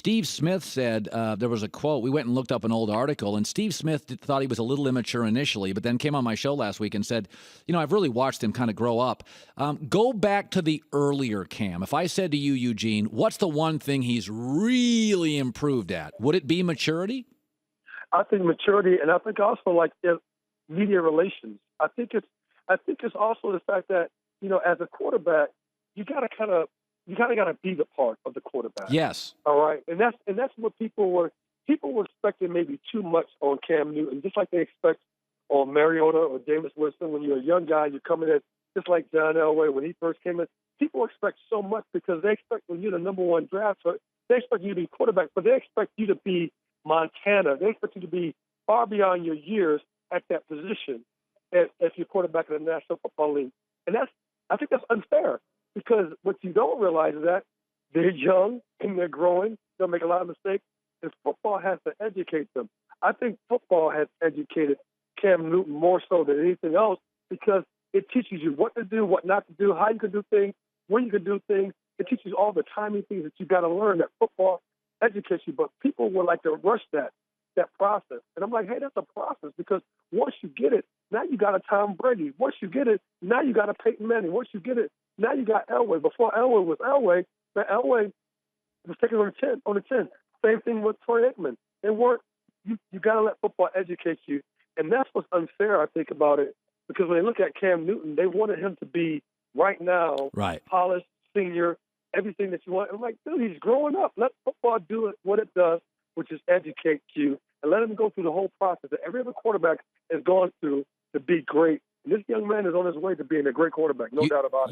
Steve Smith said there was a quote. We went and looked up an old article, and Steve Smith thought he was a little immature initially, but then came on my show last week and said, I've really watched him kind of grow up. Go back to the earlier Cam. If I said to you, Eugene, what's the one thing he's really improved at? Would it be maturity? I think maturity, and I think also like media relations. I think it's also the fact that as a quarterback, you gotta be the part of the quarterback. Yes. All right, and that's what people were expecting maybe too much on Cam Newton, just like they expect on Mariota or Jameis Winston. When you're a young guy, you're coming in just like John Elway when he first came in. People expect so much because they expect when you're the number one draft, so they expect you to be quarterback, but they expect you to be Montana. They expect you to be far beyond your years at that position if you're quarterback in the National Football League. And I think that's unfair because what you don't realize is that they're young and they're growing. They'll make a lot of mistakes, and football has to educate them. I think football has educated Cam Newton more so than anything else because it teaches you what to do, what not to do, how you can do things, when you can do things. It teaches you all the timing things that you got to learn that football educates you. But people would like to rush that process. And I'm like, hey, that's a process because once you get it, now you got a Tom Brady. Once you get it, now you got a Peyton Manning. Once you get it, now you got Elway. Before Elway was Elway, but Elway was taking on the 10. Same thing with Troy Aikman. They weren't. You got to let football educate you, and that's what's unfair, I think, about it. Because when they look at Cam Newton, they wanted him to be right now, polished, senior, everything that you want. I'm like, dude, he's growing up. Let football do what it does, which is educate you, and let him go through the whole process that every other quarterback has gone through to be great. And this young man is on his way to being a great quarterback, no doubt about it.